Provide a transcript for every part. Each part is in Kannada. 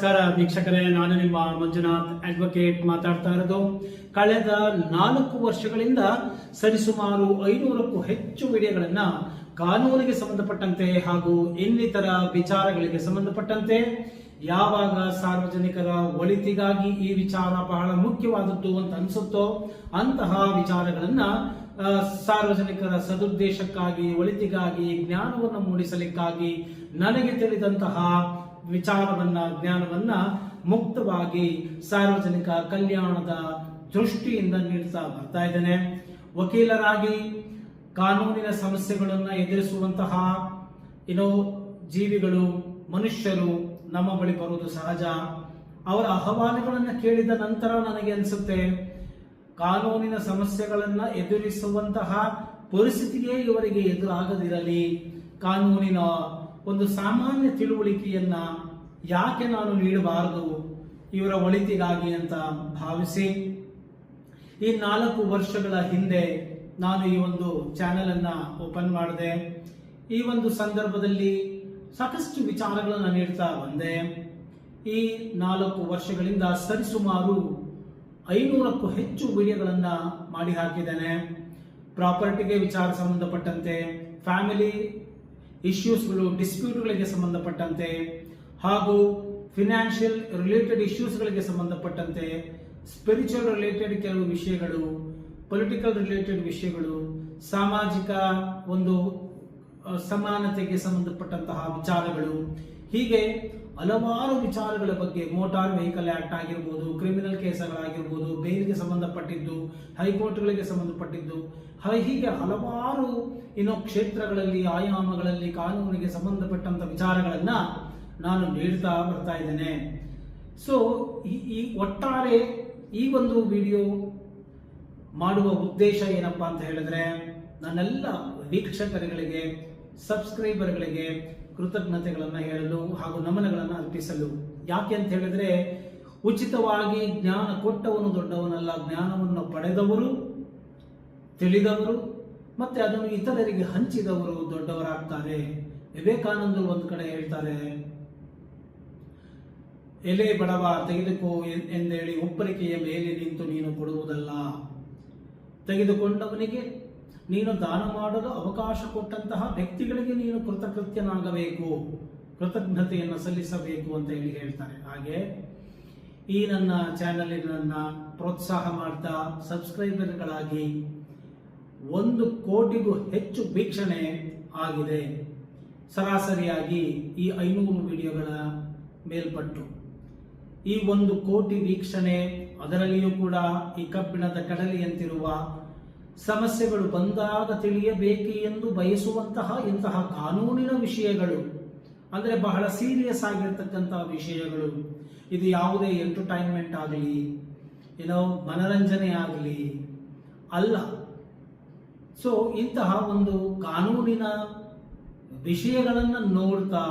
ನಮಸ್ಕಾರ ವೀಕ್ಷಕರೇ, ನಾನು ನಿಮ್ಮ ಮಂಜುನಾಥ್ ಅಡ್ವೊಕೇಟ್ ಮಾತಾಡ್ತಾ ಇರೋದು. ಕಳೆದ 4 ವರ್ಷಗಳಿಂದ ಸರಿಸುಮಾರು 500ಕ್ಕೂ ಹೆಚ್ಚು ವಿಡಿಯೋಗಳನ್ನ ಕಾನೂನಿಗೆ ಸಂಬಂಧಪಟ್ಟಂತೆ ಹಾಗೂ ಇನ್ನಿತರ ವಿಚಾರಗಳಿಗೆ ಸಂಬಂಧಪಟ್ಟಂತೆ ಯಾವಾಗ ಸಾರ್ವಜನಿಕರ ಒಳಿತಿಗಾಗಿ ಈ ವಿಚಾರ ಬಹಳ ಮುಖ್ಯವಾದದ್ದು ಅಂತ ಅನ್ಸುತ್ತೋ ಅಂತಹ ವಿಚಾರಗಳನ್ನ ಸಾರ್ವಜನಿಕರ ಸದುದ್ದೇಶಕ್ಕಾಗಿ, ಒಳಿತಿಗಾಗಿ, ಜ್ಞಾನವನ್ನು ಮೂಡಿಸಲಿಕ್ಕಾಗಿ ನನಗೆ ತಿಳಿದಂತಹ ಜ್ಞಾನವನ್ನ ಮುಕ್ತವಾಗಿ ಸಾರ್ವಜನಿಕ ಕಲ್ಯಾಣದ ದೃಷ್ಟಿಯಿಂದ ನೀಡ್ತಾ ಬರ್ತಾ ಇದ್ದೇನೆ. ವಕೀಲರಾಗಿ ಕಾನೂನಿನ ಸಮಸ್ಯೆಗಳನ್ನು ಎದುರಿಸುವಂತಹ ಜೀವಿಗಳು, ಮನುಷ್ಯರು ನಮ್ಮ ಬಳಿ ಬರುವುದು ಸಹಜ. ಅವರ ಅಹವಾಲುಗಳನ್ನು ಕೇಳಿದ ನಂತರ ನನಗೆ ಅನಿಸುತ್ತೆ, ಕಾನೂನಿನ ಸಮಸ್ಯೆಗಳನ್ನ ಎದುರಿಸುವಂತಹ ಪರಿಸ್ಥಿತಿಯೇ ಇವರಿಗೆ ಎದುರಾಗದಿರಲಿ, ಕಾನೂನಿನ ಒಂದು ಸಾಮಾನ್ಯ ತಿಳುವಳಿಕೆಯನ್ನ ಯಾಕೆ ನಾನು ನೀಡಬಾರದು ಇವರ ಒಳಿತಿಗಾಗಿ ಅಂತ ಭಾವಿಸಿ ಈ 4 ವರ್ಷಗಳ ಹಿಂದೆ ನಾನು ಈ ಒಂದು ಚಾನೆಲ್ ಅನ್ನ ಓಪನ್ ಮಾಡಿದೆ. ಈ ಒಂದು ಸಂದರ್ಭದಲ್ಲಿ ಸಾಕಷ್ಟು ವಿಚಾರಗಳನ್ನು ನೀಡ್ತಾ ಬಂದೆ. ಈ 4 ವರ್ಷಗಳಿಂದ ಸರಿಸುಮಾರು 500ಕ್ಕೂ ಹೆಚ್ಚು ವಿಡಿಯೋಗಳನ್ನ ಮಾಡಿ ಹಾಕಿದ್ದೇನೆ. ಪ್ರಾಪರ್ಟಿಗೆ ವಿಚಾರ ಸಂಬಂಧಪಟ್ಟಂತೆ, ಫ್ಯಾಮಿಲಿ ಇಶ್ಯೂಸ್ಗಳು, ಡಿಸ್ಪ್ಯೂಟ್ಗಳಿಗೆ ಸಂಬಂಧಪಟ್ಟಂತೆ, ಹಾಗೂ ಫಿನಾನ್ಷಿಯಲ್ ರಿಲೇಟೆಡ್ ಇಶ್ಯೂಸ್ಗಳಿಗೆ ಸಂಬಂಧಪಟ್ಟಂತೆ, ಸ್ಪಿರಿಚುವಲ್ ರಿಲೇಟೆಡ್ ಕೆಲವು ವಿಷಯಗಳು, ಪೊಲಿಟಿಕಲ್ ರಿಲೇಟೆಡ್ ವಿಷಯಗಳು, ಸಾಮಾಜಿಕ ಒಂದು ಸಮಾನತೆಗೆ ಸಂಬಂಧಪಟ್ಟಂತಹ ವಿಚಾರಗಳು, ಹೀಗೆ ಹಲವಾರು ವಿಚಾರಗಳ ಬಗ್ಗೆ, ಮೋಟಾರ್ ವೆಹಿಕಲ್ ಆಕ್ಟ್ ಆಗಿರ್ಬೋದು, ಕ್ರಿಮಿನಲ್ ಕೇಸ್ಗಳಾಗಿರ್ಬೋದು, ಬೇಲ್ಗೆ ಸಂಬಂಧಪಟ್ಟಿದ್ದು, ಹೈಕೋರ್ಟ್ಗಳಿಗೆ ಸಂಬಂಧಪಟ್ಟಿದ್ದು, ಹೀಗೆ ಹಲವಾರು ಕ್ಷೇತ್ರಗಳಲ್ಲಿ, ಆಯಾಮಗಳಲ್ಲಿ ಕಾನೂನಿಗೆ ಸಂಬಂಧಪಟ್ಟಂತ ವಿಚಾರಗಳನ್ನ ನಾನು ನೀಡ್ತಾ ಬರ್ತಾ ಇದ್ದೇನೆ. ಸೊ ಈ ಒಟ್ಟಾರೆ ಈ ಒಂದು ವಿಡಿಯೋ ಮಾಡುವ ಉದ್ದೇಶ ಏನಪ್ಪಾ ಅಂತ ಹೇಳಿದ್ರೆ, ನನ್ನೆಲ್ಲ ವೀಕ್ಷಕರುಗಳಿಗೆ, ಸಬ್ಸ್ಕ್ರೈಬರ್ಗಳಿಗೆ ಕೃತಜ್ಞತೆಗಳನ್ನ ಹೇಳಲು ಹಾಗೂ ನಮನಗಳನ್ನು ಅರ್ಪಿಸಲು. ಯಾಕೆ ಅಂತ ಹೇಳಿದ್ರೆ, ಉಚಿತವಾಗಿ ಜ್ಞಾನ ಕೊಟ್ಟವನು ದೊಡ್ಡವನಲ್ಲ, ಜ್ಞಾನವನ್ನು ಪಡೆದವರು, ತಿಳಿದವರು, ಮತ್ತೆ ಅದನ್ನು ಇತರರಿಗೆ ಹಂಚಿದವರು ದೊಡ್ಡವರಾಗ್ತಾರೆ. ವಿವೇಕಾನಂದರು ಒಂದು ಕಡೆ ಹೇಳ್ತಾರೆ, ಎಲೆ ಬಡವ ತೆಗೆದುಕೋ ಎಂದೇಳಿ ಒಬ್ಬರಿಕೆಯ ಮೇಲೆ ನಿಂತು ನೀನು ಕೊಡುವುದಲ್ಲ, ತೆಗೆದುಕೊಂಡವನಿಗೆ ನೀನು ದಾನ ಮಾಡಲು ಅವಕಾಶ ಕೊಟ್ಟಂತಹ ವ್ಯಕ್ತಿಗಳಿಗೆ ನೀನು ಕೃತಕೃತ್ಯನಾಗಬೇಕು, ಕೃತಜ್ಞತೆಯನ್ನು ಸಲ್ಲಿಸಬೇಕು ಅಂತ ಹೇಳಿ ಹೇಳ್ತಾರೆ. ಹಾಗೆ ಈ ನನ್ನ ಚಾನಲಿನ ಪ್ರೋತ್ಸಾಹ ಮಾಡ್ತಾ ಸಬ್ಸ್ಕ್ರೈಬರ್ಗಳಾಗಿ 1 ಕೋಟಿಗೂ ಹೆಚ್ಚು ವೀಕ್ಷಣೆ ಆಗಿದೆ. ಸರಾಸರಿಯಾಗಿ ಈ 500 ವಿಡಿಯೋಗಳ ಮೇಲ್ಪಟ್ಟು ಈ 1 ಕೋಟಿ ವೀಕ್ಷಣೆ, ಅದರಲ್ಲಿಯೂ ಕೂಡ ಈ ಕಬ್ಬಿಣದ ಕಡಲೆಯಂತಿರುವ ಸಮಸ್ಯೆಗಳು ಬಂದಾಗ ತಿಳಿಯಬೇಕು ಎಂದು ಬಯಸುವಂತಹ ಇಂತಹ ಕಾನೂನಿನ ವಿಷಯಗಳು, ಅಂದ್ರೆ ಬಹಳ ಸೀರಿಯಸ್ ಆಗಿರ್ತಕ್ಕಂತಹ ವಿಷಯಗಳು. ಇದು ಯಾವುದೇ ಎಂಟರ್ಟೈನ್ಮೆಂಟ್ ಆಗಲಿ, ಮನರಂಜನೆ ಆಗಲಿ ಅಲ್ಲ. ಸೊ ಇಂತಹ ಒಂದು ಕಾನೂನಿನ ವಿಷಯಗಳನ್ನು ನೋಡ್ತಾ,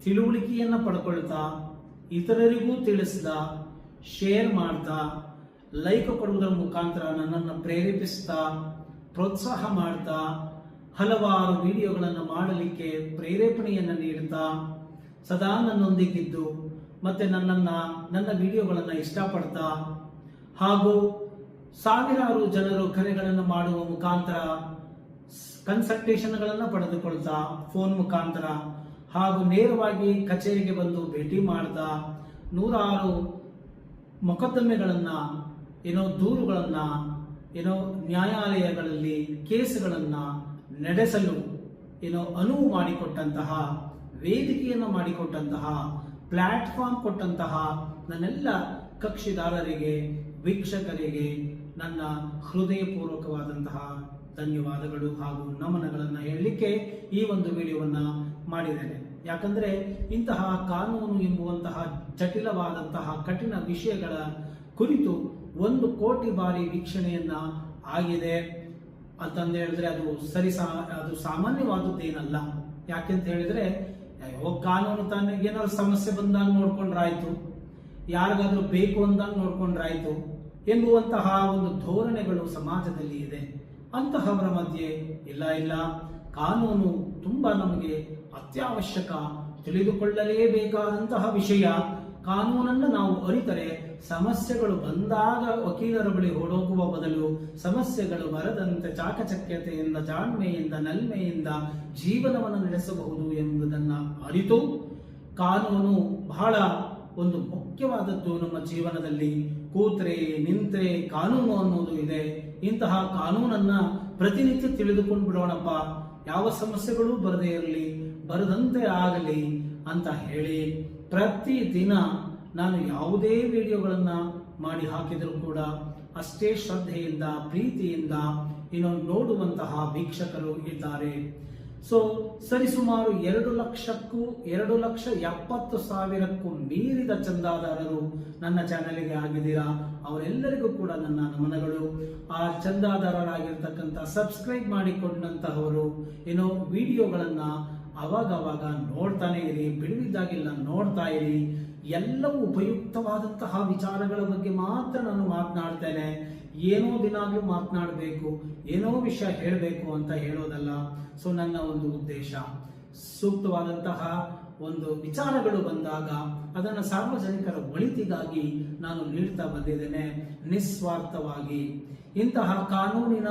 ತಿಳುವಳಿಕೆಯನ್ನ ಪಡ್ಕೊಳ್ತಾ, ಇತರರಿಗೂ ತಿಳಿಸ್ತಾ, ಶೇರ್ ಮಾಡ್ತಾ, ಲೈಕ್ ಕೊಡುವುದರ ಮುಖಾಂತರ ನನ್ನನ್ನು ಪ್ರೇರೇಪಿಸ್ತಾ, ಪ್ರೋತ್ಸಾಹ ಮಾಡ್ತಾ, ಹಲವಾರು ವಿಡಿಯೋಗಳನ್ನು ಮಾಡಲಿಕ್ಕೆ ಪ್ರೇರೇಪಣೆಯನ್ನು ನೀಡ್ತಾ, ಸದಾ ನನ್ನೊಂದಿಗಿದ್ದು ಮತ್ತೆ ನನ್ನ ವಿಡಿಯೋಗಳನ್ನು ಇಷ್ಟಪಡ್ತಾ, ಹಾಗೂ ಸಾವಿರಾರು ಜನರು ಕರೆಗಳನ್ನು ಮಾಡುವ ಮುಖಾಂತರ ಕನ್ಸಲ್ಟೇಷನ್ಗಳನ್ನು ಪಡೆದುಕೊಳ್ತಾ, ಫೋನ್ ಮುಖಾಂತರ ಹಾಗೂ ನೇರವಾಗಿ ಕಚೇರಿಗೆ ಬಂದು ಭೇಟಿ ಮಾಡ್ತಾ, 100 ಮೊಕದ್ದಮೆಗಳನ್ನ, ದೂರುಗಳನ್ನ, ನ್ಯಾಯಾಲಯಗಳಲ್ಲಿ ಕೇಸ್ಗಳನ್ನ ನಡೆಸಲು ಅನುವು ಮಾಡಿಕೊಟ್ಟಂತಹ, ವೇದಿಕೆಯನ್ನು ಮಾಡಿಕೊಟ್ಟಂತಹ, ಪ್ಲಾಟ್ಫಾರ್ಮ್ ಕೊಟ್ಟಂತಹ ನನ್ನೆಲ್ಲ ಕಕ್ಷಿದಾರರಿಗೆ, ವೀಕ್ಷಕರಿಗೆ ನನ್ನ ಹೃದಯಪೂರ್ವಕವಾದಂತಹ ಧನ್ಯವಾದಗಳು ಹಾಗೂ ನಮನಗಳನ್ನು ಹೇಳಲಿಕ್ಕೆ ಈ ಒಂದು ವಿಡಿಯೋವನ್ನ ಮಾಡಿದ್ದೇನೆ. ಯಾಕಂದ್ರೆ ಇಂತಹ ಕಾನೂನು ಎಂಬುವಂತಹ ಜಟಿಲವಾದಂತಹ ಕಠಿಣ ವಿಷಯಗಳ ಕುರಿತು 1 ಕೋಟಿ ಬಾರಿ ವೀಕ್ಷಣೆಯನ್ನ ಆಗಿದೆ ಅಂತಂದು ಹೇಳಿದ್ರೆ ಅದು ಸಾಮಾನ್ಯವಾದದ್ದೇನಲ್ಲ. ಯಾಕೆಂತ ಹೇಳಿದ್ರೆ, ಕಾನೂನು ತಾನೇ ಏನಾದ್ರು ಸಮಸ್ಯೆ ಬಂದಾಗ ನೋಡ್ಕೊಂಡ್ರಾಯ್ತು, ಯಾರಿಗಾದ್ರೂ ಬೇಕು ಅಂದಾಗ ನೋಡ್ಕೊಂಡ್ರಾಯ್ತು ಎಂಬುವಂತಹ ಒಂದು ಧೋರಣೆಗಳು ಸಮಾಜದಲ್ಲಿ ಇದೆ. ಅಂತಹವರ ಮಧ್ಯೆ ಇಲ್ಲ, ಕಾನೂನು ತುಂಬಾ ನಮಗೆ ಅತ್ಯವಶ್ಯಕ, ತಿಳಿದುಕೊಳ್ಳಲೇಬೇಕಾದಂತಹ ವಿಷಯ. ಕಾನೂನನ್ನು ನಾವು ಅರಿತರೆ ಸಮಸ್ಯೆಗಳು ಬಂದಾಗ ವಕೀಲರ ಬಳಿ ಓಡೋಗುವ ಬದಲು ಸಮಸ್ಯೆಗಳು ಬರದಂತೆ ಚಾಕಚಕ್ಯತೆಯಿಂದ, ಜಾಣ್ಮೆಯಿಂದ, ನಲ್ಮೆಯಿಂದ ಜೀವನವನ್ನು ನಡೆಸಬಹುದು ಎಂಬುದನ್ನು ಅರಿತು, ಕಾನೂನು ಬಹಳ ಒಂದು ಮುಖ್ಯವಾದದ್ದು ನಮ್ಮ ಜೀವನದಲ್ಲಿ. ಕೂತ್ರೆ ನಿಂತ್ರೆ ಕಾನೂನು ಅನ್ನೋದು ಇದೆ. ಇಂತಹ ಕಾನೂನನ್ನ ಪ್ರತಿನಿತ್ಯ ತಿಳಿದುಕೊಂಡು ಬಿಡೋಣಪ್ಪ, ಯಾವ ಸಮಸ್ಯೆಗಳು ಬರದೇ ಇರಲಿ, ಬರದಂತೆ ಆಗಲಿ ಅಂತ ಹೇಳಿ ಪ್ರತಿದಿನ ನಾನು ಯಾವುದೇ ವಿಡಿಯೋಗಳನ್ನ ಮಾಡಿ ಹಾಕಿದರೂ ಕೂಡ ಅಷ್ಟೇ ಶ್ರದ್ಧೆಯಿಂದ, ಪ್ರೀತಿಯಿಂದ ನೋಡುವಂತಹ ವೀಕ್ಷಕರು ಇದ್ದಾರೆ. ಸೊ ಸರಿಸುಮಾರು 2,70,000ಕ್ಕೂ ಮೀರಿದ ಚಂದಾದಾರರು ನನ್ನ ಚಾನೆಲ್ಗೆ ಆಗಿದ್ದೀರಾ. ಅವರೆಲ್ಲರಿಗೂ ಕೂಡ ನನ್ನ ನಮನಗಳು. ಆ ಚಂದಾದಾರರಾಗಿರ್ತಕ್ಕಂಥ ಸಬ್ಸ್ಕ್ರೈಬ್ ಮಾಡಿಕೊಂಡಂತಹವರು ವಿಡಿಯೋಗಳನ್ನ ಅವಾಗವಾಗ ನೋಡ್ತಾನೆ ಇರಿ, ಬಿಡುವಿದ್ದಾಗಿಲ್ಲ ನೋಡ್ತಾ ಇರಿ. ಎಲ್ಲವೂ ಉಪಯುಕ್ತವಾದಂತಹ ವಿಚಾರಗಳ ಬಗ್ಗೆ ಮಾತ್ರ ನಾನು ಮಾತನಾಡ್ತೇನೆ. ಏನೋ ದಿನಾಗ್ಲೂ ಮಾತನಾಡಬೇಕು, ಏನೋ ವಿಷಯ ಹೇಳಬೇಕು ಅಂತ ಹೇಳೋದಲ್ಲ. ಸೊ ನನ್ನ ಒಂದು ಉದ್ದೇಶ, ಸೂಕ್ತವಾದಂತಹ ಒಂದು ವಿಚಾರಗಳು ಬಂದಾಗ ಅದನ್ನು ಸಾರ್ವಜನಿಕರ ಒಳಿತಿಗಾಗಿ ನಾನು ನೀಡ್ತಾ ಬಂದಿದ್ದೇನೆ, ನಿಸ್ವಾರ್ಥವಾಗಿ. ಇಂತಹ ಕಾನೂನಿನ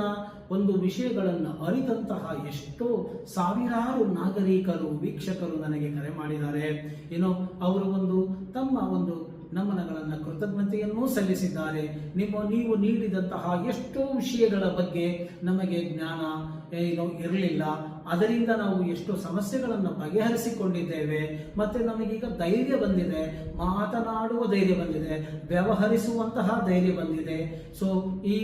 ಒಂದು ವಿಷಯಗಳನ್ನು ಅರಿತಂತಹ ಎಷ್ಟೋ ಸಾವಿರಾರು ನಾಗರಿಕರು, ವೀಕ್ಷಕರು ನನಗೆ ಕರೆ ಮಾಡಿದ್ದಾರೆ. ಅವರು ತಮ್ಮ ನಮನಗಳನ್ನು, ಕೃತಜ್ಞತೆಯನ್ನೂ ಸಲ್ಲಿಸಿದ್ದಾರೆ. ನೀವು ನೀಡಿದಂತಹ ಎಷ್ಟೋ ವಿಷಯಗಳ ಬಗ್ಗೆ ನಮಗೆ ಜ್ಞಾನ ಇರಲಿಲ್ಲ, ಅದರಿಂದ ನಾವು ಎಷ್ಟೋ ಸಮಸ್ಯೆಗಳನ್ನು ಬಗೆಹರಿಸಿಕೊಂಡಿದ್ದೇವೆ. ಮತ್ತೆ ನಮಗೀಗ ಧೈರ್ಯ ಬಂದಿದೆ, ಮಾತನಾಡುವ ಧೈರ್ಯ ಬಂದಿದೆ, ವ್ಯವಹರಿಸುವಂತಹ ಧೈರ್ಯ ಬಂದಿದೆ. ಸೊ ಈ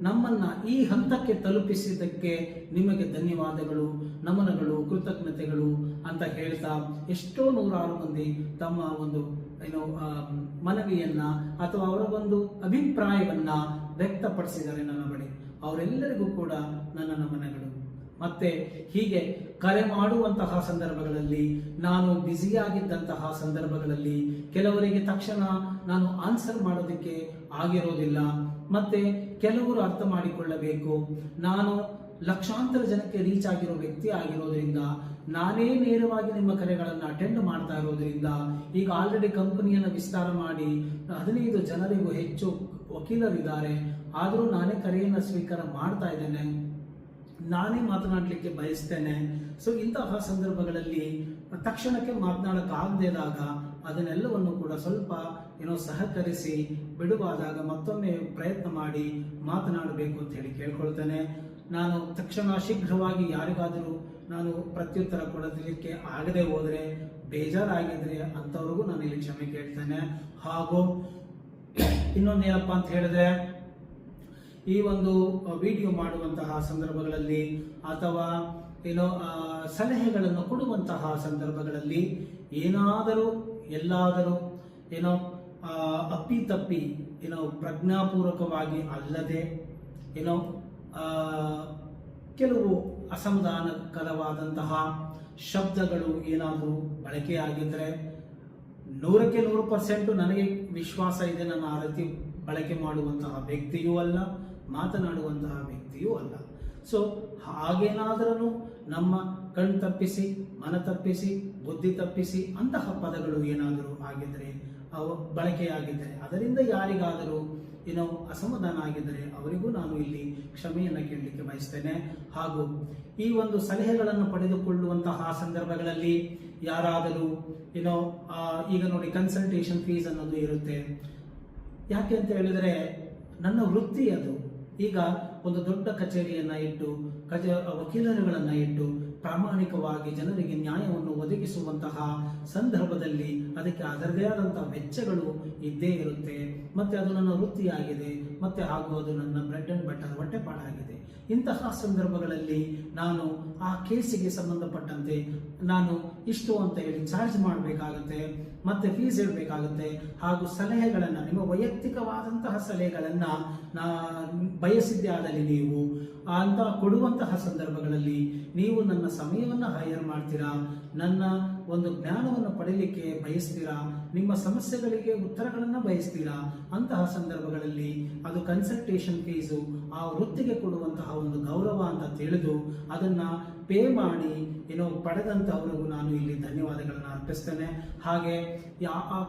ನಮ್ಮನ್ನ ಈ ಹಂತಕ್ಕೆ ತಲುಪಿಸಿದ್ದಕ್ಕೆ ನಿಮಗೆ ಧನ್ಯವಾದಗಳು, ನಮನಗಳು, ಕೃತಜ್ಞತೆಗಳು ಅಂತ ಹೇಳ್ತಾ ಎಷ್ಟೋ ನೂರಾರು ಮಂದಿ ತಮ್ಮ ಮನವಿಯನ್ನ ಅಥವಾ ಅವರ ಅಭಿಪ್ರಾಯವನ್ನ ವ್ಯಕ್ತಪಡಿಸಿದ್ದಾರೆ ನನ್ನ ಬಳಿ. ಅವರೆಲ್ಲರಿಗೂ ಕೂಡ ನನ್ನ ನಮನಗಳು. ಮತ್ತೆ ಹೀಗೆ ಕರೆ ಮಾಡುವಂತಹ ಸಂದರ್ಭಗಳಲ್ಲಿ, ನಾನು ಬ್ಯುಸಿಯಾಗಿದ್ದಂತಹ ಸಂದರ್ಭಗಳಲ್ಲಿ ಕೆಲವರಿಗೆ ತಕ್ಷಣ ನಾನು ಆನ್ಸರ್ ಮಾಡೋದಕ್ಕೆ ಆಗಿರೋದಿಲ್ಲ. ಮತ್ತೆ ಕೆಲವರು ಅರ್ಥ ಮಾಡಿಕೊಳ್ಳಬೇಕು, ನಾನು ಲಕ್ಷಾಂತರ ಜನಕ್ಕೆ ರೀಚ್ ಆಗಿರೋ ವ್ಯಕ್ತಿ ಆಗಿರೋದ್ರಿಂದ, ನಾನೇ ನೇರವಾಗಿ ನಿಮ್ಮ ಕರೆಗಳನ್ನು ಅಟೆಂಡ್ ಮಾಡ್ತಾ ಇರೋದ್ರಿಂದ, ಈಗ ಆಲ್ರೆಡಿ ಕಂಪನಿಯನ್ನು ವಿಸ್ತಾರ ಮಾಡಿ 15 ಜನರಿಗೂ ಹೆಚ್ಚು ವಕೀಲರಿದ್ದಾರೆ. ಆದರೂ ನಾನೇ ಕರೆಯನ್ನು ಸ್ವೀಕಾರ ಮಾಡ್ತಾ ಇದ್ದೇನೆ, ನಾನೇ ಮಾತನಾಡಲಿಕ್ಕೆ ಬಯಸ್ತೇನೆ. ಸೊ ಇಂತಹ ಸಂದರ್ಭಗಳಲ್ಲಿ ತಕ್ಷಣಕ್ಕೆ ಮಾತನಾಡಕ್ಕಾಗದೇದಾಗ ಅದನ್ನೆಲ್ಲವನ್ನು ಕೂಡ ಸ್ವಲ್ಪ ಸಹಕರಿಸಿ ಬಿಡುವಾದಾಗ ಮತ್ತೊಮ್ಮೆ ಪ್ರಯತ್ನ ಮಾಡಿ ಮಾತನಾಡಬೇಕು ಅಂತ ಹೇಳಿ ಕೇಳ್ಕೊಳ್ತೇನೆ. ನಾನು ತಕ್ಷಣ ಶೀಘ್ರವಾಗಿ ಯಾರಿಗಾದರೂ ನಾನು ಪ್ರತ್ಯುತ್ತರ ಕೊಡಲಿಕ್ಕೆ ಆಗದೆ ಹೋದರೆ, ಬೇಜಾರಾಗಿದ್ರೆ ಅಂಥವ್ರಿಗೂ ನಾನು ಇಲ್ಲಿ ಕ್ಷಮೆ ಕೇಳ್ತೇನೆ. ಹಾಗೂ ಇನ್ನೊಂದೇನಪ್ಪ ಅಂತ ಹೇಳಿದ್ರೆ, ಈ ವಿಡಿಯೋ ಮಾಡುವಂತಹ ಸಂದರ್ಭಗಳಲ್ಲಿ ಅಥವಾ ಸಲಹೆಗಳನ್ನು ಕೊಡುವಂತಹ ಸಂದರ್ಭಗಳಲ್ಲಿ ಎಲ್ಲಾದರೂ ಅಪ್ಪಿತಪ್ಪಿ ಪ್ರಜ್ಞಾಪೂರ್ವಕವಾಗಿ ಅಲ್ಲದೆ ಕೆಲವು ಅಸಮಾಧಾನಕರವಾದಂತಹ ಶಬ್ದಗಳು ಏನಾದರೂ ಬಳಕೆಯಾಗಿದ್ರೆ 100% ನನಗೆ ವಿಶ್ವಾಸ ಇದೆ, ನಾನು ಆ ರೀತಿ ಬಳಕೆ ಮಾಡುವಂತಹ ವ್ಯಕ್ತಿಯೂ ಅಲ್ಲ, ಮಾತನಾಡುವಂತಹ ವ್ಯಕ್ತಿಯೂ ಅಲ್ಲ. ಸೊ ಹಾಗೇನಾದರೂ ನಮ್ಮ ಕಣ್ ತಪ್ಪಿಸಿ, ಮನ ತಪ್ಪಿಸಿ, ಬುದ್ಧಿ ತಪ್ಪಿಸಿ ಅಂತಹ ಪದಗಳು ಏನಾದರೂ ಆಗಿದ್ರೆ, ಅವು ಬಳಕೆಯಾಗಿದ್ದರೆ, ಅದರಿಂದ ಯಾರಿಗಾದರೂ ಅಸಮಾಧಾನ ಆಗಿದ್ದರೆ ಅವರಿಗೂ ನಾನು ಇಲ್ಲಿ ಕ್ಷಮೆಯನ್ನು ಕೇಳಲಿಕ್ಕೆ ಬಯಸ್ತೇನೆ. ಹಾಗೂ ಈ ಸಲಹೆಗಳನ್ನು ಪಡೆದುಕೊಳ್ಳುವಂತಹ ಸಂದರ್ಭಗಳಲ್ಲಿ ಯಾರಾದರೂ ಈಗ ನೋಡಿ, ಕನ್ಸಲ್ಟೇಷನ್ ಫೀಸ್ ಅನ್ನೋದು ಇರುತ್ತೆ. ಯಾಕೆ ಅಂತ ಹೇಳಿದರೆ, ನನ್ನ ವೃತ್ತಿ ಅದು. ಈಗ ಒಂದು ದೊಡ್ಡ ಕಚೇರಿಯನ್ನ ಇಟ್ಟು, ವಕೀಲರುಗಳನ್ನ ಇಟ್ಟು ಪ್ರಾಮಾಣಿಕವಾಗಿ ಜನರಿಗೆ ನ್ಯಾಯವನ್ನು ಒದಗಿಸುವಂತಹ ಸಂದರ್ಭದಲ್ಲಿ ಅದಕ್ಕೆ ಅದರದೇ ಆದಂತಹ ವೆಚ್ಚಗಳು ಇದ್ದೇ ಇರುತ್ತೆ. ಮತ್ತೆ ಅದು ನನ್ನ ವೃತ್ತಿಯಾಗಿದೆ, ಮತ್ತೆ ಹಾಗೂ ಅದು ನನ್ನ ಬ್ರೆಡ್ ಅಂಡ್ ಬಟರ್, ಹೊಟ್ಟೆಪಾಡಾಗಿದೆ. ಇಂತಹ ಸಂದರ್ಭಗಳಲ್ಲಿ ನಾನು ಆ ಕೇಸಿಗೆ ಸಂಬಂಧಪಟ್ಟಂತೆ ನಾನು ಇಷ್ಟು ಅಂತ ಹೇಳಿ ಚಾರ್ಜ್ ಮಾಡಬೇಕಾಗುತ್ತೆ, ಮತ್ತೆ ಫೀಸ್ ಇಡಬೇಕಾಗುತ್ತೆ. ಹಾಗೂ ಸಲಹೆಗಳನ್ನು, ನಿಮ್ಮ ವೈಯಕ್ತಿಕವಾದಂತಹ ಸಲಹೆಗಳನ್ನು ಬಯಸಿದ್ದೇ ಆದಲ್ಲಿ ನೀವು ಅಂತ ಕೊಡುವಂತಹ ಸಂದರ್ಭಗಳಲ್ಲಿ ನೀವು ನನ್ನ ಸಮಯವನ್ನು ಹೈಯರ್ ಮಾಡ್ತೀರಾ, ನನ್ನ ಜ್ಞಾನವನ್ನು ಪಡೆಯಲಿಕ್ಕೆ ಬಯಸ್ತೀರಾ, ನಿಮ್ಮ ಸಮಸ್ಯೆಗಳಿಗೆ ಉತ್ತರಗಳನ್ನು ಬಯಸ್ತೀರಾ ಅಂತಹ ಸಂದರ್ಭಗಳಲ್ಲಿ ಅದು ಕನ್ಸಲ್ಟೇಷನ್ ಫೀಸು ಆ ವೃತ್ತಿಗೆ ಕೊಡುವಂತಹ ಒಂದು ಗೌರವ ಅಂತ ತಿಳಿದು ಅದನ್ನ ಪೇ ಮಾಡಿ ಪಡೆದಂತಹವರಿಗೂ ನಾನು ಇಲ್ಲಿ ಧನ್ಯವಾದಗಳನ್ನು ಅರ್ಪಿಸ್ತೇನೆ. ಹಾಗೆ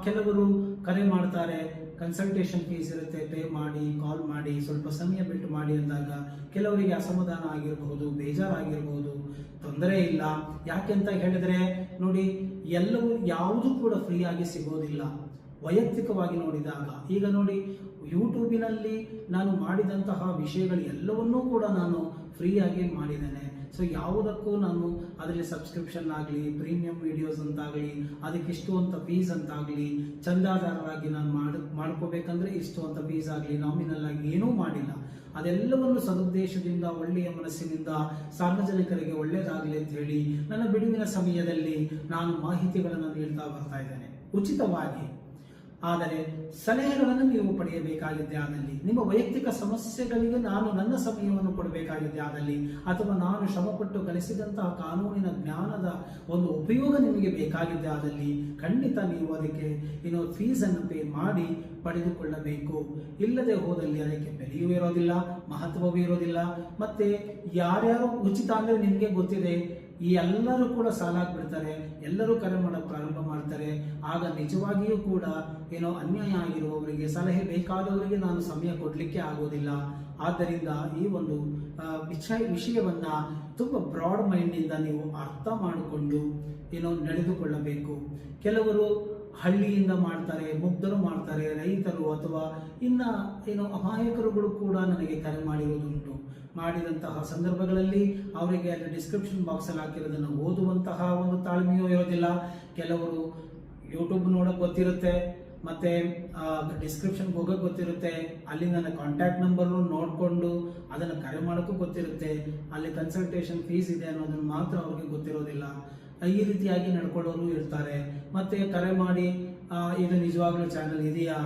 ಕೆಲವರು ಕರೆ ಮಾಡ್ತಾರೆ, ಕನ್ಸಲ್ಟೇಷನ್ ಫೀಸ್ ಇರುತ್ತೆ, ಪೇ ಮಾಡಿ, ಕಾಲ್ ಮಾಡಿ, ಸ್ವಲ್ಪ ಸಮಯ ಬಿಟ್ಟು ಮಾಡಿ ಅಂದಾಗ ಕೆಲವರಿಗೆ ಅಸಮಾಧಾನ ಆಗಿರಬಹುದು, ಬೇಜಾರಾಗಿರಬಹುದು. ತೊಂದರೆ ಇಲ್ಲ. ಯಾಕೆಂತ ಹೇಳಿದ್ರೆ ನೋಡಿ, ಎಲ್ಲವೂ ಯಾವುದು ಕೂಡ ಫ್ರೀ ಆಗಿ ಸಿಗೋದಿಲ್ಲ. ವೈಯಕ್ತಿಕವಾಗಿ ನೋಡಿದಾಗ ಈಗ ನೋಡಿ, ಯೂಟ್ಯೂಬಿನಲ್ಲಿ ನಾನು ಮಾಡಿದಂತಹ ವಿಷಯಗಳು ಎಲ್ಲವನ್ನೂ ಕೂಡ ನಾನು ಫ್ರೀಯಾಗಿ ಮಾಡಿದ್ದೇನೆ. ಸೊ ಯಾವುದಕ್ಕೂ ನಾನು ಅದರಲ್ಲಿ ಸಬ್ಸ್ಕ್ರಿಪ್ಷನ್ ಆಗಲಿ, ಪ್ರೀಮಿಯಂ ವಿಡಿಯೋಸ್ ಅಂತಾಗಲಿ, ಅದಕ್ಕಿಷ್ಟು ಅಂತ ಫೀಸ್ ಅಂತಾಗಲಿ, ಚಂದಾದಾರರಾಗಿ ನಾನು ಮಾಡ್ಕೋಬೇಕಂದ್ರೆ ಇಷ್ಟು ಅಂತ ಫೀಸ್ ಆಗಲಿ, ನಾಮಿನಲ್ ಆಗಿ ಏನೂ ಮಾಡಿಲ್ಲ. ಅದೆಲ್ಲವನ್ನು ಸದುದ್ದೇಶದಿಂದ, ಒಳ್ಳೆಯ ಮನಸ್ಸಿನಿಂದ ಸಾರ್ವಜನಿಕರಿಗೆ ಒಳ್ಳೆಯದಾಗಲಿ ಅಂತ ಹೇಳಿ ನನ್ನ ಬಿಡುವಿನ ಸಮಯದಲ್ಲಿ ನಾನು ಮಾಹಿತಿಗಳನ್ನು ನೀಡ್ತಾ ಬರ್ತಾ ಇದ್ದೇನೆ ಉಚಿತವಾಗಿ. ಆದರೆ ಸಲಹೆಗಳನ್ನು ನೀವು ಪಡೆಯಬೇಕಾಗಿದ್ದೆ ಆದಲ್ಲಿ, ನಿಮ್ಮ ವೈಯಕ್ತಿಕ ಸಮಸ್ಯೆಗಳಿಗೆ ನಾನು ನನ್ನ ಸಮಯವನ್ನು ಕೊಡಬೇಕಾಗಿದ್ದೆ ಆದಲ್ಲಿ, ಅಥವಾ ನಾನು ಶ್ರಮಪಟ್ಟು ಗಳಿಸಿದಂತಹ ಕಾನೂನಿನ ಜ್ಞಾನದ ಒಂದು ಉಪಯೋಗ ನಿಮಗೆ ಬೇಕಾಗಿದ್ದೆ ಆದಲ್ಲಿ ಖಂಡಿತ ನೀವು ಅದಕ್ಕೆ ಫೀಸನ್ನು ಪೇ ಮಾಡಿ ಪಡೆದುಕೊಳ್ಳಬೇಕು. ಇಲ್ಲದೆ ಹೋದಲ್ಲಿ ಅದಕ್ಕೆ ಬೆಲೆಯೂ ಇರೋದಿಲ್ಲ, ಮಹತ್ವವೂ ಇರೋದಿಲ್ಲ. ಮತ್ತೆ ಯಾರ್ಯಾರು ಉಚಿತ ಅಂದ್ರೆ ನಿಮಗೆ ಗೊತ್ತಿದೆ, ಈ ಎಲ್ಲರೂ ಕೂಡ ಸಾಲಾಗ್ಬಿಡ್ತಾರೆ, ಎಲ್ಲರೂ ಕರೆ ಮಾಡಕ್ಕೆ ಪ್ರಾರಂಭ ಮಾಡ್ತಾರೆ. ಆಗ ನಿಜವಾಗಿಯೂ ಕೂಡ ಅನ್ಯಾಯ ಆಗಿರುವವರಿಗೆ, ಸಲಹೆ ಬೇಕಾದವರಿಗೆ ನಾನು ಸಮಯ ಕೊಡಲಿಕ್ಕೆ ಆಗೋದಿಲ್ಲ. ಆದ್ದರಿಂದ ಈ ಒಂದು ವಿಷಯವನ್ನ ತುಂಬಾ ಬ್ರಾಡ್ ಮೈಂಡಿಂದ ನೀವು ಅರ್ಥ ಮಾಡಿಕೊಂಡು ನಡೆದುಕೊಳ್ಳಬೇಕು. ಕೆಲವರು ಹಳ್ಳಿಯಿಂದ ಮಾಡ್ತಾರೆ, ಮುಗ್ಧರು ಮಾಡ್ತಾರೆ, ರೈತರು ಅಥವಾ ಅಮಾಯಕರುಗಳು ಕೂಡ ನನಗೆ ಕರೆ ಮಾಡಿರುವುದುಂಟು. ಮಾಡಿದಂತಹ ಸಂದರ್ಭಗಳಲ್ಲಿ ಅವರಿಗೆ ಅಲ್ಲಿ ಡಿಸ್ಕ್ರಿಪ್ಷನ್ ಬಾಕ್ಸ್ ಅಲ್ಲಿ ಹಾಕಿರೋದನ್ನು ಓದುವಂತಹ ಒಂದು ತಾಳ್ಮೆಯೂ ಇರೋದಿಲ್ಲ. ಕೆಲವರು ಯೂಟ್ಯೂಬ್ ನೋಡಕ್ ಗೊತ್ತಿರುತ್ತೆ, ಮತ್ತೆ ಡಿಸ್ಕ್ರಿಪ್ಷನ್ಗೆ ಹೋಗಕ್ಕೆ ಗೊತ್ತಿರುತ್ತೆ, ಅಲ್ಲಿ ನನ್ನ ಕಾಂಟ್ಯಾಕ್ಟ್ ನಂಬರ್ ನೋಡಿಕೊಂಡು ಅದನ್ನು ಕರೆ ಮಾಡೋಕ್ಕೂ ಗೊತ್ತಿರುತ್ತೆ, ಅಲ್ಲಿ ಕನ್ಸಲ್ಟೇಷನ್ ಫೀಸ್ ಇದೆ ಅನ್ನೋದನ್ನು ಮಾತ್ರ ಅವ್ರಿಗೆ ಗೊತ್ತಿರೋದಿಲ್ಲ. ಈ ರೀತಿಯಾಗಿ ನಡ್ಕೊಳ್ಳೋರು ಇರ್ತಾರೆ. ಮತ್ತೆ ಕರೆ ಮಾಡಿ ಇದು ನಿಜವಾಗ್ಲೂ ಚಾನಲ್ ಇದೆಯಾ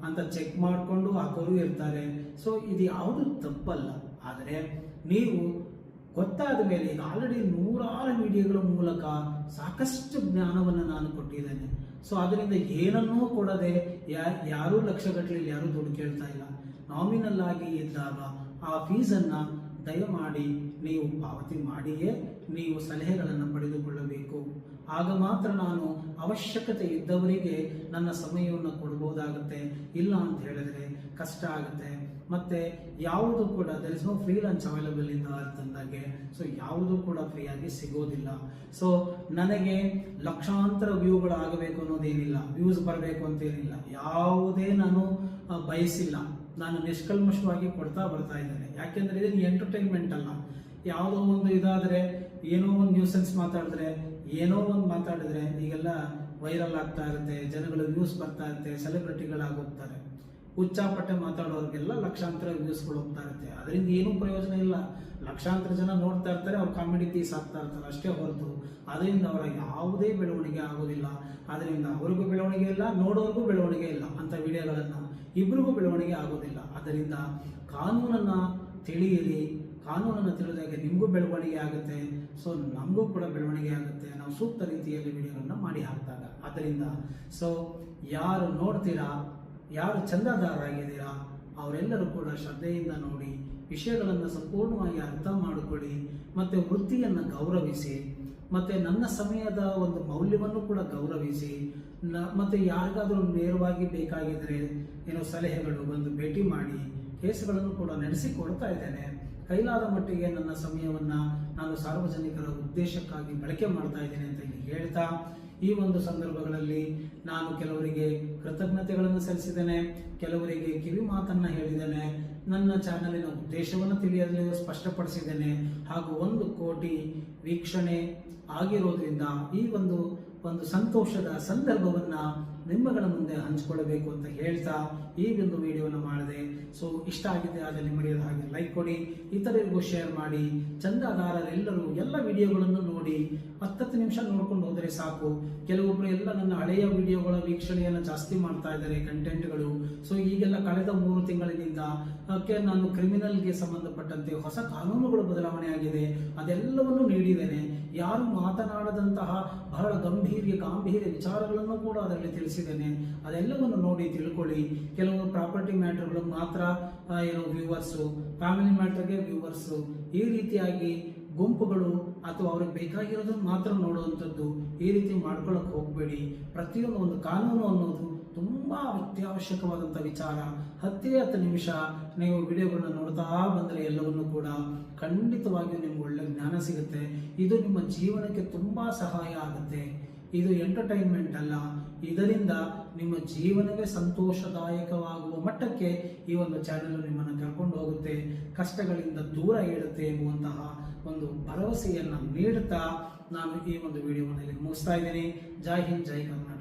ಅಂತ ಚೆಕ್ ಮಾಡಿಕೊಂಡು ಹಾಕೋರು ಇರ್ತಾರೆ. ಸೊ ಇದು ಯಾವುದು ತಪ್ಪಲ್ಲ. ಆದರೆ ನೀವು ಗೊತ್ತಾದ ಮೇಲೆ, ಈಗ ಆಲ್ರೆಡಿ 100 ವಿಡಿಯೋಗಳ ಮೂಲಕ ಸಾಕಷ್ಟು ಜ್ಞಾನವನ್ನು ನಾನು ಕೊಟ್ಟಿದ್ದೇನೆ. ಸೊ ಅದರಿಂದ ಏನನ್ನೂ ಕೊಡದೆ ಯಾರೂ ಲಕ್ಷಗಟ್ಟಲೆ ಯಾರೂ ದುಡ್ಡು ಕೇಳ್ತಾ ಇಲ್ಲ. ನಾಮಿನಲ್ ಆಗಿ ಇದ್ದಾಗ ಆ ಫೀಸನ್ನು ದಯಮಾಡಿ ನೀವು ಪಾವತಿ ಮಾಡಿಯೇ ನೀವು ಸಲಹೆಗಳನ್ನು ಪಡೆದುಕೊಳ್ಳಬೇಕು. ಆಗ ಮಾತ್ರ ನಾನು ಅವಶ್ಯಕತೆ ಇದ್ದವರಿಗೆ ನನ್ನ ಸಮಯವನ್ನು ಕೊಡ್ಬೋದಾಗುತ್ತೆ. ಇಲ್ಲ ಅಂತ ಹೇಳಿದ್ರೆ ಕಷ್ಟ ಆಗುತ್ತೆ. ಮತ್ತೆ ಯಾವುದು ಕೂಡ there is no free lunch available in the earth ಅಂದಾಗೆ. ಸೊ ಯಾವುದು ಕೂಡ ಫ್ರೀಯಾಗಿ ಸಿಗೋದಿಲ್ಲ. ಸೊ ನನಗೆ ಲಕ್ಷಾಂತರ ವ್ಯೂಗಳು ಆಗಬೇಕು ಅನ್ನೋದೇನಿಲ್ಲ, ವ್ಯೂಸ್ ಬರಬೇಕು ಅಂತೇನಿಲ್ಲ, ಯಾವುದೇ ನಾನು ಬಯಸಿಲ್ಲ. ನಾನು ನಿಷ್ಕಲ್ಮಶವಾಗಿ ಕೊಡ್ತಾ ಬರ್ತಾ ಇದ್ದೇನೆ. ಯಾಕೆಂದ್ರೆ ಇದು ಎಂಟರ್ಟೈನ್ಮೆಂಟ್ ಅಲ್ಲ. ಯಾವುದೋ ಒಂದು ಇದಾದ್ರೆ, ಏನೋ ಒಂದು ನ್ಯೂಸೆನ್ಸ್ ಮಾತಾಡಿದ್ರೆ, ಏನೋ ಒಂದು ಮಾತಾಡಿದ್ರೆ ಈಗೆಲ್ಲ ವೈರಲ್ ಆಗ್ತಾ ಇರುತ್ತೆ, ಜನಗಳು ವ್ಯೂಸ್ ಬರ್ತಾ ಇರುತ್ತೆ, ಸೆಲೆಬ್ರಿಟಿಗಳಾಗೋಗ್ತಾರೆ. ಹುಚ್ಚಾಪಟ್ಟೆ ಮಾತಾಡೋರಿಗೆಲ್ಲ ಲಕ್ಷಾಂತರ ವ್ಯೂಸ್ಗಳು ಹೋಗ್ತಾ ಇರುತ್ತೆ. ಅದರಿಂದ ಏನೂ ಪ್ರಯೋಜನ ಇಲ್ಲ. ಲಕ್ಷಾಂತರ ಜನ ನೋಡ್ತಾ ಇರ್ತಾರೆ, ಅವ್ರ ಕಾಮಿಡಿ ಪೀಸ್ ಆಗ್ತಾ ಇರ್ತಾರೆ ಅಷ್ಟೇ ಹೊರತು ಅದರಿಂದ ಅವರ ಯಾವುದೇ ಬೆಳವಣಿಗೆ ಆಗೋದಿಲ್ಲ. ಅದರಿಂದ ಅವರಿಗೂ ಬೆಳವಣಿಗೆ ಇಲ್ಲ, ನೋಡೋರ್ಗೂ ಬೆಳವಣಿಗೆ ಇಲ್ಲ. ಅಂತ ವಿಡಿಯೋಗಳನ್ನ ಇಬ್ಬರಿಗೂ ಬೆಳವಣಿಗೆ ಆಗೋದಿಲ್ಲ. ಅದರಿಂದ ಕಾನೂನನ್ನ ತಿಳಿಯಿರಿ. ಕಾನೂನನ್ನು ತಿಳಿದಾಗ ನಿಮಗೂ ಬೆಳವಣಿಗೆ ಆಗುತ್ತೆ. ಸೊ ನಮಗೂ ಕೂಡ ಬೆಳವಣಿಗೆ ಆಗುತ್ತೆ, ನಾವು ಸೂಕ್ತ ರೀತಿಯಲ್ಲಿ ವಿಡಿಯೋಗಳನ್ನ ಮಾಡಿ ಹಾಕಿದಾಗ. ಆದ್ದರಿಂದ ಸೊ ಯಾರು ನೋಡ್ತೀರಾ, ಯಾರು ಚಂದಾದಾರರಾಗಿದ್ದೀರಾ ಅವರೆಲ್ಲರೂ ಕೂಡ ಶ್ರದ್ಧೆಯಿಂದ ನೋಡಿ, ವಿಷಯಗಳನ್ನು ಸಂಪೂರ್ಣವಾಗಿ ಅರ್ಥ ಮಾಡಿಕೊಳ್ಳಿ, ಮತ್ತೆ ವೃತ್ತಿಯನ್ನು ಗೌರವಿಸಿ, ಮತ್ತೆ ನನ್ನ ಸಮಯದ ಒಂದು ಮೌಲ್ಯವನ್ನು ಕೂಡ ಗೌರವಿಸಿ. ಮತ್ತೆ ಯಾರಿಗಾದರೂ ನೇರವಾಗಿ ಬೇಕಾಗಿದ್ರೆ ಸಲಹೆಗಳು ಬಂದು ಭೇಟಿ ಮಾಡಿ, ಕೇಸುಗಳನ್ನು ಕೂಡ ನಡೆಸಿಕೊಡ್ತಾ ಇದ್ದೇನೆ. ಕೈಲಾದ ಮಟ್ಟಿಗೆ ನನ್ನ ಸಮಯವನ್ನು ನಾನು ಸಾರ್ವಜನಿಕರ ಉದ್ದೇಶಕ್ಕಾಗಿ ಬಳಕೆ ಮಾಡ್ತಾ ಇದ್ದೇನೆ ಅಂತ ಇಲ್ಲಿ ಹೇಳ್ತಾ, ಈ ಒಂದು ಸಂದರ್ಭಗಳಲ್ಲಿ ನಾನು ಕೆಲವರಿಗೆ ಕೃತಜ್ಞತೆಗಳನ್ನು ಸಲ್ಲಿಸಿದ್ದೇನೆ, ಕೆಲವರಿಗೆ ಕಿವಿ ಮಾತನ್ನ ಹೇಳಿದ್ದೇನೆ, ನನ್ನ ಚಾನಲಿನ ಉದ್ದೇಶವನ್ನು ತಿಳಿಯಲು ಸ್ಪಷ್ಟಪಡಿಸಿದ್ದೇನೆ. ಹಾಗೂ 1 ಕೋಟಿ ವೀಕ್ಷಣೆ ಆಗಿರೋದ್ರಿಂದ ಈ ಒಂದು ಸಂತೋಷದ ಸಂದರ್ಭವನ್ನ ನಿಮ್ಮಗಳ ಮುಂದೆ ಹಂಚಿಕೊಳ್ಳಬೇಕು ಅಂತ ಹೇಳ್ತಾ ಈ ಒಂದು ವಿಡಿಯೋನ ಮಾಡಿದೆ. ಸೊ ಇಷ್ಟ ಆಗಿದೆ ಅದರಲ್ಲಿ ಮರೆಯದ ಹಾಗೆ ಲೈಕ್ ಕೊಡಿ, ಇತರರಿಗೂ ಶೇರ್ ಮಾಡಿ. ಚಂದಾದಾರರೆಲ್ಲರೂ ಎಲ್ಲ ವಿಡಿಯೋಗಳನ್ನು ನೋಡಿ 10 ನಿಮಿಷ ನೋಡ್ಕೊಂಡು ಹೋದರೆ ಸಾಕು. ಕೆಲವೊಬ್ರು ಎಲ್ಲ ನನ್ನ ಹಳೆಯ ವಿಡಿಯೋಗಳ ವೀಕ್ಷಣೆಯನ್ನು ಜಾಸ್ತಿ ಮಾಡ್ತಾ ಇದ್ದಾರೆ ಕಂಟೆಂಟ್ಗಳು. ಸೊ ಈಗೆಲ್ಲ ಕಳೆದ 3 ತಿಂಗಳಿನಿಂದ ನಾನು ಕ್ರಿಮಿನಲ್ಗೆ ಸಂಬಂಧಪಟ್ಟಂತೆ ಹೊಸ ಕಾನೂನುಗಳು ಬದಲಾವಣೆ ಆಗಿದೆ, ಅದೆಲ್ಲವನ್ನು ನೀಡಿದ್ದೇನೆ. ಯಾರು ಮಾತನಾಡದಂತಹ ಬಹಳ ಗಾಂಭೀರ್ಯ ವಿಚಾರಗಳನ್ನು ಕೂಡ ಅದರಲ್ಲಿ ತಿಳಿಸಿದ್ದೇನೆ. ಅದೆಲ್ಲವನ್ನು ನೋಡಿ ತಿಳ್ಕೊಳ್ಳಿ. ಕೆಲವು ಪ್ರಾಪರ್ಟಿ ಮ್ಯಾಟರ್ಗಳು ಮಾತ್ರ ವ್ಯೂವರ್ಸು, ಫ್ಯಾಮಿಲಿ ಮ್ಯಾಟರ್ಗೆ ವ್ಯೂವರ್ಸು, ಈ ರೀತಿಯಾಗಿ ಗುಂಪುಗಳು ಅಥವಾ ಅವ್ರಿಗೆ ಬೇಕಾಗಿರೋದನ್ನು ಮಾತ್ರ ನೋಡುವಂಥದ್ದು, ಈ ರೀತಿ ಮಾಡ್ಕೊಳ್ಳೋಕೆ ಹೋಗಬೇಡಿ. ಪ್ರತಿಯೊಂದು ಒಂದು ಕಾನೂನು ಅನ್ನೋದು ತುಂಬ ಅತ್ಯವಶ್ಯಕವಾದಂಥ ವಿಚಾರ. 10 ನಿಮಿಷ ನೀವು ವಿಡಿಯೋಗಳನ್ನ ನೋಡ್ತಾ ಬಂದರೆ ಎಲ್ಲವನ್ನು ಕೂಡ ಖಂಡಿತವಾಗಿಯೂ ನಿಮ್ಗೆ ಒಳ್ಳೆ ಜ್ಞಾನ ಸಿಗುತ್ತೆ. ಇದು ನಿಮ್ಮ ಜೀವನಕ್ಕೆ ತುಂಬ ಸಹಾಯ ಆಗುತ್ತೆ. ಇದು ಎಂಟರ್ಟೈನ್ಮೆಂಟ್ ಅಲ್ಲ, ಇದರಿಂದ ನಿಮ್ಮ ಜೀವನವೇ ಸಂತೋಷದಾಯಕವಾಗುವ ಮಟ್ಟಕ್ಕೆ ಈ ಒಂದು ಚಾನೆಲ್ ನಿಮ್ಮನ್ನು ಕರ್ಕೊಂಡು ಹೋಗುತ್ತೆ, ಕಷ್ಟಗಳಿಂದ ದೂರ ಇಡುತ್ತೆ ಎಂಬುವಂತಹ ಒಂದು ಭರವಸೆಯನ್ನು ನೀಡುತ್ತಾ ನಾನು ಈ ಒಂದು ವಿಡಿಯೋವನ್ನು ಮುಗಿಸ್ತಾ ಇದ್ದೀನಿ. ಜೈ ಹಿಂದ್, ಜೈ ಕರ್ನಾಟಕ.